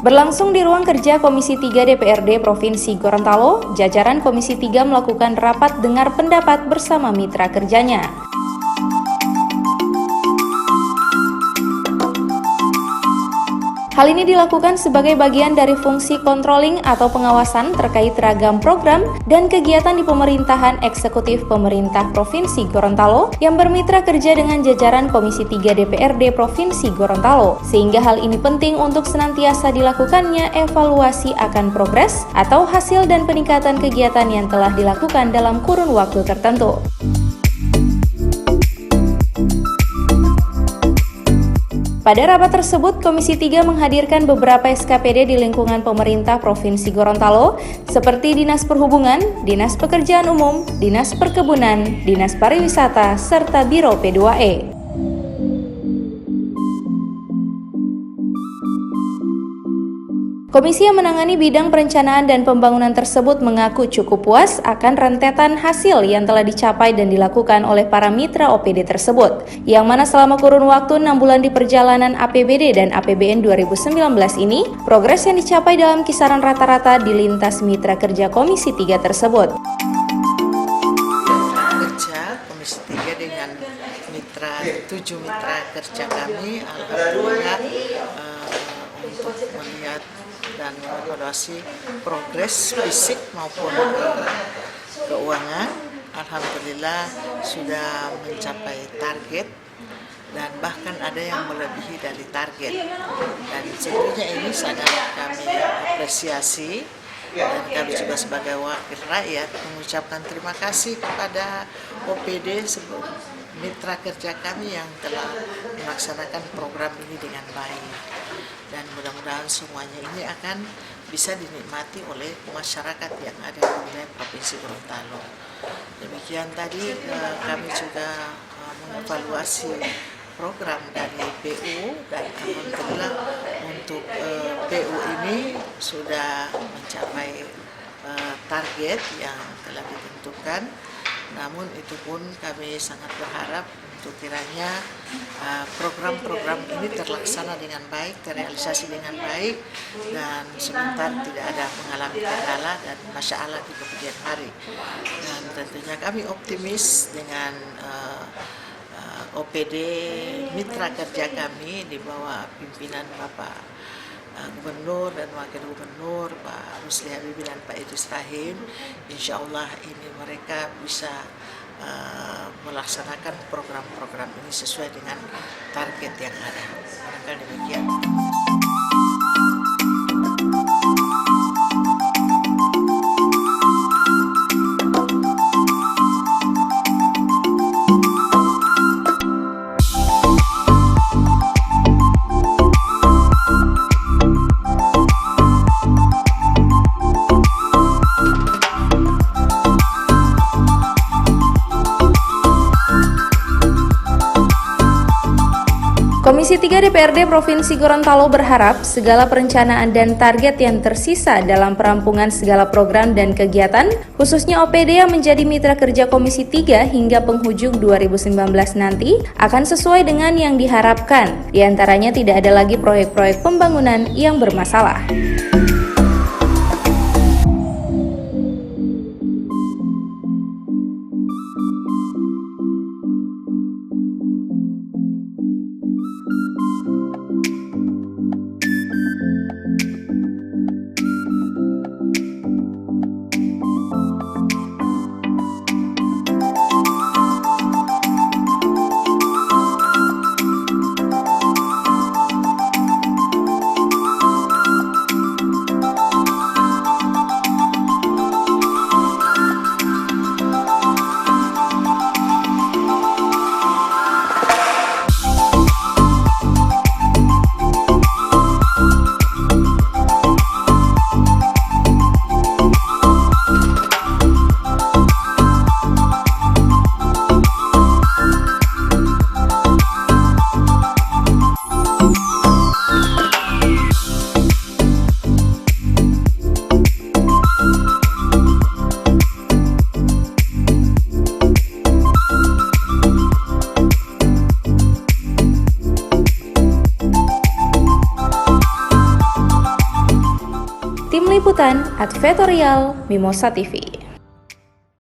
Berlangsung di ruang kerja Komisi 3 DPRD Provinsi Gorontalo, jajaran Komisi 3 melakukan rapat dengar pendapat bersama mitra kerjanya. Hal ini dilakukan sebagai bagian dari fungsi controlling atau pengawasan terkait ragam program dan kegiatan di pemerintahan eksekutif pemerintah Provinsi Gorontalo yang bermitra kerja dengan jajaran Komisi 3 DPRD Provinsi Gorontalo, sehingga hal ini penting untuk senantiasa dilakukannya evaluasi akan progres atau hasil dan peningkatan kegiatan yang telah dilakukan dalam kurun waktu tertentu. Pada rapat tersebut, Komisi 3 menghadirkan beberapa SKPD di lingkungan pemerintah Provinsi Gorontalo, seperti Dinas Perhubungan, Dinas Pekerjaan Umum, Dinas Perkebunan, Dinas Pariwisata, serta Biro P2E. Komisi yang menangani bidang perencanaan dan pembangunan tersebut mengaku cukup puas akan rentetan hasil yang telah dicapai dan dilakukan oleh para mitra OPD tersebut, yang mana selama kurun waktu 6 bulan di perjalanan APBD dan APBN 2019 ini, progres yang dicapai dalam kisaran rata-rata di lintas mitra kerja Komisi 3 tersebut. Kerja Komisi 3 dengan mitra 7 mitra kerja kami, alhamdulillah untuk melihat dan mengevaluasi progres fisik maupun keuangan, alhamdulillah sudah mencapai target dan bahkan ada yang melebihi dari target, dan tentunya ini sangat kami apresiasi, dan kami juga sebagai wakil rakyat mengucapkan terima kasih kepada OPD mitra kerja kami yang telah melaksanakan program ini dengan baik, dan mudah-mudahan semuanya ini akan bisa dinikmati oleh masyarakat yang ada di wilayah Provinsi Gorontalo. Demikian tadi kami juga mengevaluasi program dari PU, dan alhamdulillah untuk PU ini sudah mencapai target yang telah ditentukan. Namun itu pun kami sangat berharap untuk kiranya program-program ini terlaksana dengan baik, terrealisasi dengan baik, dan sebentar tidak ada mengalami kendala dan masalah di kemudian hari. Dan tentunya kami optimis dengan OPD mitra kerja kami di bawah pimpinan Bapak Gubernur dan Wakil Gubernur Pak Rusli Habibie dan Pak Idris Rahim. Insya Allah ini mereka bisa melaksanakan program-program ini sesuai dengan target yang ada. Barangkali demikian. Komisi 3 DPRD Provinsi Gorontalo berharap segala perencanaan dan target yang tersisa dalam perampungan segala program dan kegiatan, khususnya OPD yang menjadi mitra kerja Komisi 3 hingga penghujung 2019 nanti, akan sesuai dengan yang diharapkan. Di antaranya tidak ada lagi proyek-proyek pembangunan yang bermasalah. Tim Liputan, Advertorial, Mimosa TV.